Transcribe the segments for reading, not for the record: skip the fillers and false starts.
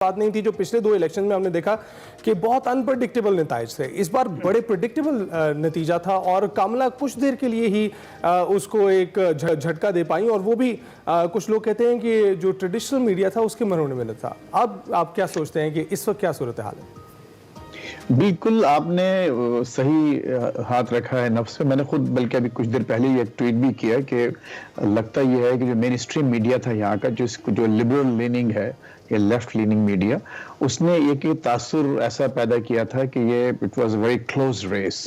बात नहीं थी जो पिछले 2 इलेक्शन में हमने देखा कि बहुत अनप्रेडिक्टेबल नतीजे थे। इस बार बड़े प्रेडिक्टेबल नतीजा था और कमला कुछ देर के लिए ही उसको एक झटका दे पाई और वो भी कुछ लोग कहते हैं कि जो ट्रेडिशनल मीडिया था उसके मरोने में था। अब आप क्या सोचते हैं कि इस वक्त क्या सूरत हाल है? बिल्कुल आपने सही हाथ रखा है नफ्स पे। मैंने खुद बल्कि अभी कुछ देर पहले ही एक ट्वीट भी किया कि लगता यह है कि जो मेन स्ट्रीम मीडिया था यहाँ का, जो लिबरल लीनिंग है या लेफ्ट लीनिंग मीडिया, उसने एक तासुर ऐसा पैदा किया था कि ये it was a very close race.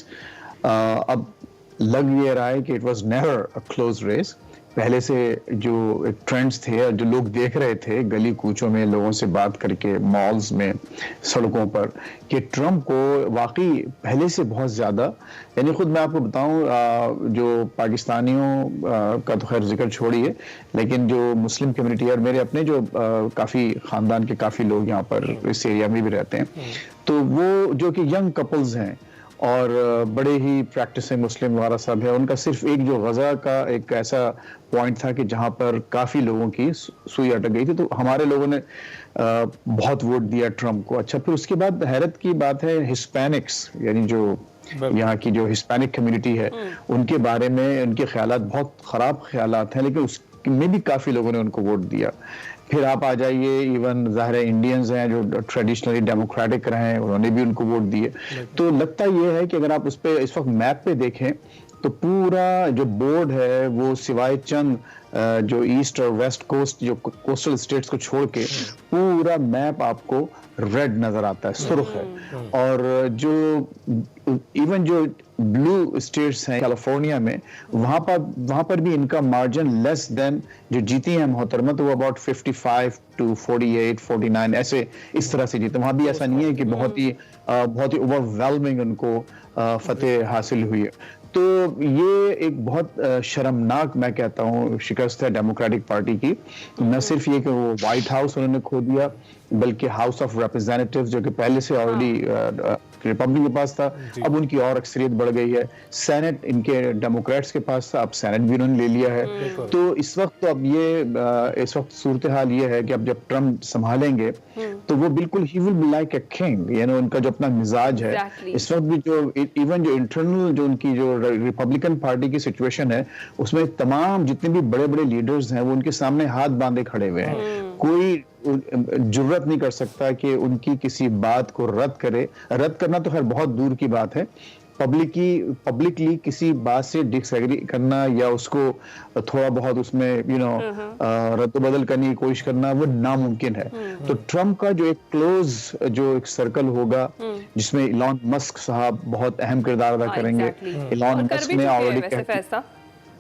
अब लग ये रहा है कि it was never a close race. पहले से जो ट्रेंड्स थे, जो लोग देख रहे थे गली कूचों में लोगों से बात करके, मॉल्स में, सड़कों पर, कि ट्रंप को वाकई पहले से बहुत ज़्यादा, यानी खुद मैं आपको बताऊं, जो पाकिस्तानियों का तो खैर जिक्र छोड़िए, लेकिन जो मुस्लिम कम्युनिटी और मेरे अपने जो काफ़ी ख़ानदान के काफ़ी लोग यहाँ पर इस एरिया में भी रहते हैं, तो वो जो कि यंग कपल्स हैं और बड़े ही प्रैक्टिसिंग मुस्लिम वगैरह सब है, उनका सिर्फ एक जो गज़ा का एक ऐसा पॉइंट था कि जहाँ पर काफ़ी लोगों की सुई अटक गई थी, तो हमारे लोगों ने बहुत वोट दिया ट्रंप को। अच्छा, फिर उसके बाद हैरत की बात है हिस्पैनिक्स, यानी जो यहाँ की जो हिस्पैनिक कम्युनिटी है, उनके बारे में उनके ख्यालात बहुत ख़राब ख्यालात हैं, लेकिन उसमें भी काफ़ी लोगों ने उनको वोट दिया। फिर आप आ जाइए, इवन ज़ाहिर इंडियंस हैं जो ट्रेडिशनली डेमोक्रेटिक रहे हैं, उन्होंने भी उनको वोट दिए। तो लगता ये है कि अगर आप उस पे इस वक्त मैप पे देखें तो पूरा जो बोर्ड है वो सिवाय चंद जो ईस्ट और वेस्ट कोस्ट जो कोस्टल स्टेट्स को छोड़ के पूरा मैप आपको रेड नजर आता है, सुर्ख है। और जो इवन जो ब्लू स्टेट्स हैं कैलिफोर्निया में, वहां पर भी इनका मार्जिन लेस देन जो जीती है मोहतरमा, तो वो अबाउट 55 to 48, 49 ऐसे इस तरह से जीते। वहां भी ऐसा नहीं है कि बहुत ही ओवरवेलमिंग उनको फतेह हासिल हुई है। तो ये एक बहुत शर्मनाक, मैं कहता हूँ, शिकस्त है डेमोक्रेटिक पार्टी की। न सिर्फ ये कि वो व्हाइट हाउस उन्होंने खो दिया, बल्कि हाउस ऑफ रिप्रेजेंटेटिव्स जो कि पहले से ऑलरेडी रिपब्लिक के पास था, अब उनकी और अक्सरियत बढ़ गई है। सेनेट इनके डेमोक्रेट्स के पास था, अब सेनेट भी उन्होंने ले लिया है। तो इस वक्त तो अब ये इस वक्त सूरत हाल ये है कि अब जब ट्रंप संभालेंगे तो वो बिल्कुल he will be like a king, यानी उनका जो अपना मिजाज है इस वक्त भी, जो इवन जो इंटरनल जो उनकी जो रिपब्लिकन पार्टी की सिचुएशन है, उसमें तमाम जितने भी बड़े बड़े लीडर्स हैं वो उनके सामने हाथ बांधे खड़े हुए हैं। कोई जुर्रत नहीं कर सकता कि उनकी किसी बात को रद्द करे। रद्द करना तो खैर बहुत दूर की बात है, पब्लिकली किसी बात से डिसएग्री करना या उसको थोड़ा बहुत उसमें रद्द बदल करने की कोशिश करना, वो नामुमकिन है। तो ट्रंप का जो एक क्लोज जो एक सर्कल होगा जिसमें इलॉन मस्क साहब बहुत अहम किरदार अदा करेंगे। इलॉन मस्क ने ऑलरेडी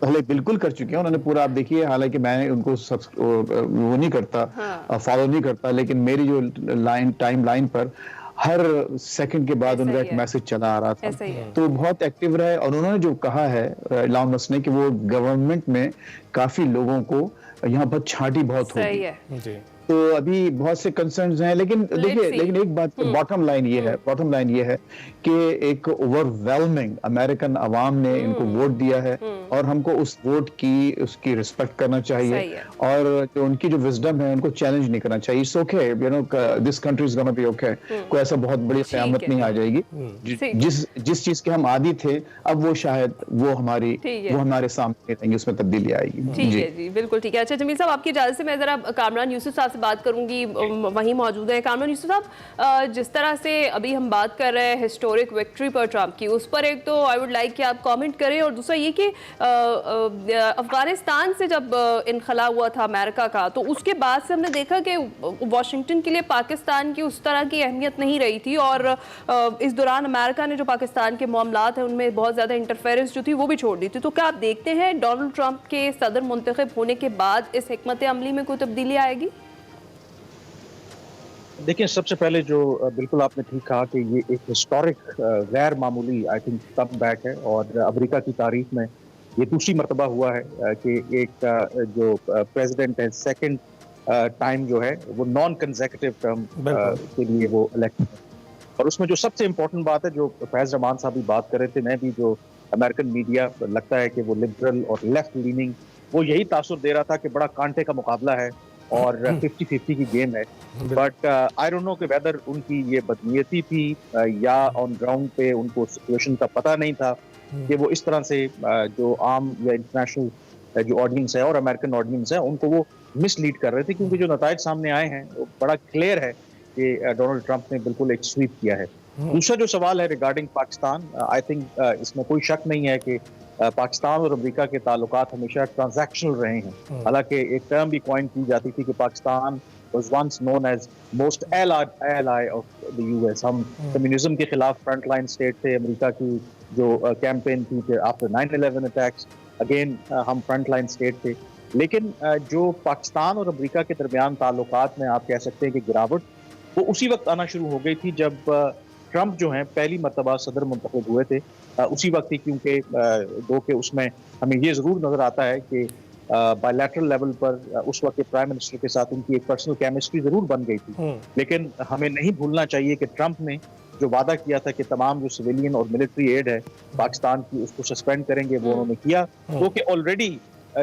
पहले बिल्कुल कर चुके हैं, उन्होंने पूरा, आप देखिए, हालांकि मैं उनको वो नहीं करता, फॉलो नहीं करता, लेकिन मेरी जो टाइम लाइन पर हर सेकंड के बाद उनका एक मैसेज चला आ रहा था, तो बहुत एक्टिव रहे। और उन्होंने जो कहा है इलॉन मस्क ने कि वो गवर्नमेंट में काफी लोगों को यहाँ पर छांटी बहुत होगी, तो अभी बहुत से कंसर्न्स हैं। लेकिन देखिए, लेकिन एक बात, बॉटम लाइन ये है कि एक ओवरवेलमिंग अमेरिकन अवाम ने इनको वोट दिया है और हमको उस वोट की उसकी रिस्पेक्ट करना चाहिए, और जो उनकी जो विजडम है उनको चैलेंज नहीं करना चाहिए। It's okay, you know, this country is gonna be okay. कोई ऐसा बहुत बड़ी क़यामत नहीं आ जाएगी। जिस चीज के हम आदी थे, अब वो शायद वो हमारे सामने रहेंगे, उसमें तब्दीली आएगी। जी, बिल्कुल ठीक है। अच्छा जमील साहब, आपकी इजाजत से मैं जरा कामरान यूसुफ साहब से बात करूंगी, वहीं मौजूद है। कामरान यूसुफ साहब, जिस तरह से अभी हम बात कर रहे हैं हिस्टोरिक विक्ट्री पर ट्रंप की, उस पर एक तो आई वुड लाइक कि आप कमेंट करें, और दूसरा ये कि अफगानिस्तान से जब इनखला हुआ था अमेरिका का, तो उसके बाद से हमने देखा कि वाशिंगटन के लिए पाकिस्तान की उस तरह की अहमियत नहीं रही थी, और इस दौरान अमेरिका ने जो पाकिस्तान के मामलात हैं उनमें बहुत ज़्यादा इंटरफेरेंस जो थी वो भी छोड़ दी थी। तो क्या आप देखते हैं डोनाल्ड ट्रंप के सदर मुंतखब होने के बाद इस हिकमत अमली में कोई तब्दीली आएगी? देखिए, सबसे पहले जो बिल्कुल आपने ठीक कहा कि ये एक हिस्टोरिक गैर मामूली आई थिंक कम बैक है, और अमेरिका की तारीख में ये दूसरी मरतबा हुआ है कि एक जो प्रेसिडेंट है सेकंड टाइम जो है वो नॉन कंसेक्यूटिव टर्म के लिए वो इलेक्ट है। और उसमें जो सबसे इम्पोर्टेंट बात है, जो फैज रहमान साहब भी बात कर रहे थे, मैं भी, जो अमेरिकन मीडिया लगता है कि वो लिबरल और लेफ्ट लीनिंग, वो यही तासुर दे रहा था कि बड़ा कांटे का मुकाबला है اور 50-50 کی گیم ہے. بٹ آئی ڈونٹ نو کہ ویدر ان کی یہ بدنیتی تھی یا آن گراؤنڈ پہ ان کو سچویشن کا پتہ نہیں تھا کہ وہ اس طرح سے جو عام یا انٹرنیشنل جو آڈینس ہے اور امریکن آڈینس ہے ان کو وہ مس لیڈ کر رہے تھے, کیونکہ جو نتائج سامنے آئے ہیں وہ بڑا کلیئر ہے کہ ڈونلڈ ٹرمپ نے بالکل ایک سویپ کیا ہے. دوسرا جو سوال ہے ریگارڈنگ پاکستان, آئی تھنک اس میں کوئی شک نہیں ہے کہ پاکستان اور امریکہ کے تعلقات ہمیشہ ٹرانزیکشنل رہے ہیں. حالانکہ ایک ٹرم بھی کوائن کی جاتی تھی کہ Pakistan was once known as most ally of the US. ہم کمیونزم کے خلاف فرنٹ لائن اسٹیٹ تھے. امریکہ کی جو کیمپین تھی کہ آفٹر 9/11 اٹیکس اگین ہم فرنٹ لائن اسٹیٹ تھے. لیکن جو پاکستان اور امریکہ کے درمیان تعلقات میں آپ کہہ سکتے ہیں کہ گراوٹ وہ اسی وقت آنا شروع ہو گئی تھی جب ٹرمپ جو ہیں پہلی مرتبہ صدر منتخب ہوئے تھے. اسی وقت ہی, کیونکہ دو کہ اس میں ہمیں یہ ضرور نظر آتا ہے کہ بائی لیٹرل لیول پر اس وقت کے پرائم منسٹر کے ساتھ ان کی ایک پرسنل کیمسٹری ضرور بن گئی تھی. لیکن ہمیں نہیں بھولنا چاہیے کہ ٹرمپ نے جو وعدہ کیا تھا کہ تمام جو سویلین اور ملٹری ایڈ ہے پاکستان کی اس کو سسپینڈ کریں گے, وہ انہوں نے کیا. وہ کہ آلریڈی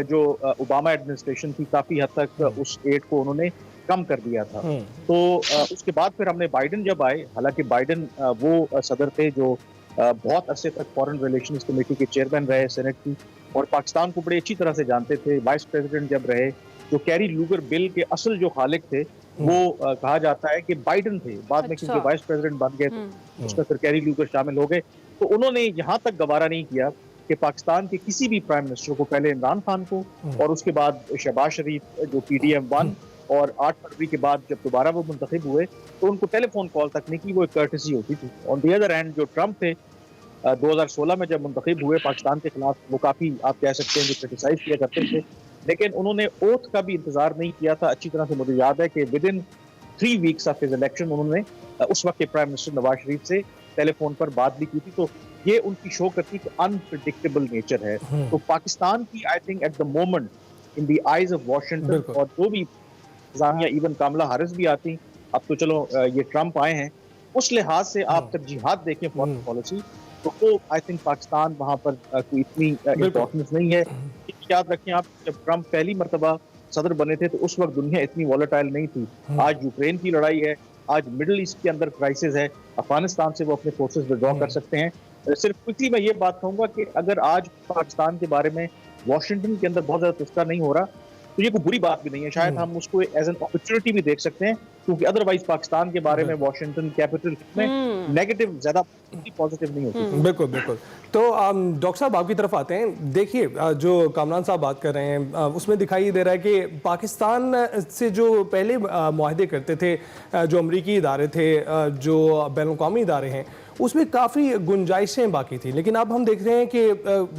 جو اوباما ایڈمنسٹریشن تھی کافی حد تک اس ایڈ کو انہوں نے کم کر دیا تھا. تو اس کے بعد پھر ہم نے بائیڈن جب آئے, حالانکہ بائیڈن وہ صدر تھے جو بہت عرصے تک فارن ریلیشنز کمیٹی کے چیئرمین رہے سینٹ کی, اور پاکستان کو بڑے اچھی طرح سے جانتے تھے. وائس پریزیڈنٹ جب رہے, جو کیری لوگر بل کے اصل جو خالق تھے وہ کہا جاتا ہے کہ بائیڈن تھے. بعد میں کیونکہ وائس پریزیڈنٹ بن گئے تھے اس میں پھر کیری لوگر شامل ہو گئے. تو انہوں نے یہاں تک گوارا نہیں کیا کہ پاکستان کے کسی بھی پرائم منسٹر کو, پہلے عمران خان کو اور اس کے بعد شہباز شریف جو PDM-1 اور 8 فروری کے بعد جب دوبارہ وہ منتخب ہوئے تو ان کو ٹیلی فون کال تک نہیں کی, وہ ایک کرٹسی ہوتی تھی. آن دی ادر ہینڈ جو ٹرمپ تھے 2016 میں جب منتخب ہوئے پاکستان کے خلاف, وہ کافی آپ کہہ سکتے ہیں کہ کرٹیسائز کیا کرتے تھے, لیکن انہوں نے اوتھ کا بھی انتظار نہیں کیا تھا. اچھی طرح سے مجھے یاد ہے کہ ودن 3 ویکس آف ہز الیکشن انہوں نے اس وقت کے پرائم منسٹر نواز شریف سے ٹیلی فون پر بات بھی کی تھی. تو یہ ان کی شو کرتی کہ انپریڈکٹیبل نیچر ہے. تو پاکستان کی I think at the moment in the eyes of Washington اور جو بھی انتظامیہ, ایون کاملا ہیرس بھی آتی, اب تو چلو یہ ٹرمپ آئے ہیں, اس لحاظ سے آپ ترجیحات دیکھیں فارن پالیسی تو وہ آئی تھنک پاکستان وہاں پر کوئی اتنی امپورٹنس نہیں ہے. یاد رکھیں آپ, جب ٹرمپ پہلی مرتبہ صدر بنے تھے تو اس وقت دنیا اتنی والیٹائل نہیں تھی. آج یوکرین کی لڑائی ہے, آج مڈل ایسٹ کے اندر کرائسس ہے, افغانستان سے وہ اپنے فورسز ودرا کر سکتے ہیں. صرف کوئکلی میں یہ بات کہوں گا کہ اگر آج پاکستان کے بارے میں واشنگٹن کے اندر بہت زیادہ تذکرہ نہیں ہو رہا تو یہ کوئی بری بات بھی نہیں ہے. شاید ہم اس کو ایز این اپرچونٹی بھی دیکھ سکتے ہیں, کیونکہ ادروائز پاکستان کے بارے میں واشنگٹن کیپٹل میں نیگیٹو زیادہ پازیٹیو نہیں ہوتی. بالکل بالکل. تو ڈاکٹر صاحب آپ کی طرف آتے ہیں. دیکھیے جو کامران صاحب بات کر رہے ہیں اس میں دکھائی دے رہا ہے کہ پاکستان سے جو پہلے معاہدے کرتے تھے جو امریکی ادارے تھے, جو بین الاقوامی ادارے ہیں, اس میں کافی گنجائشیں باقی تھیں. لیکن اب ہم دیکھ رہے ہیں کہ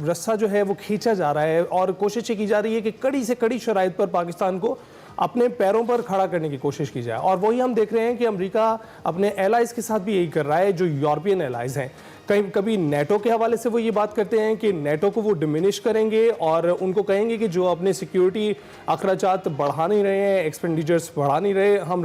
رسہ جو ہے وہ کھینچا جا رہا ہے اور کوششیں کی جا رہی ہے کہ کڑی سے کڑی شرائط پر پاکستان کو اپنے پیروں پر کھڑا کرنے کی کوشش کی جائے. اور وہی ہم دیکھ رہے ہیں کہ امریکہ اپنے ایلائز کے ساتھ بھی یہی کر رہا ہے, جو یورپین ایلائز ہیں. کبھی نیٹو کے حوالے سے وہ یہ بات کرتے ہیں کہ نیٹو کو وہ ڈیمینش کریں گے اور ان کو کہیں گے کہ جو اپنے سیکیورٹی اخراجات بڑھا نہیں رہے ہیں, ایکسپینڈیچرز بڑھا نہیں رہے, ہم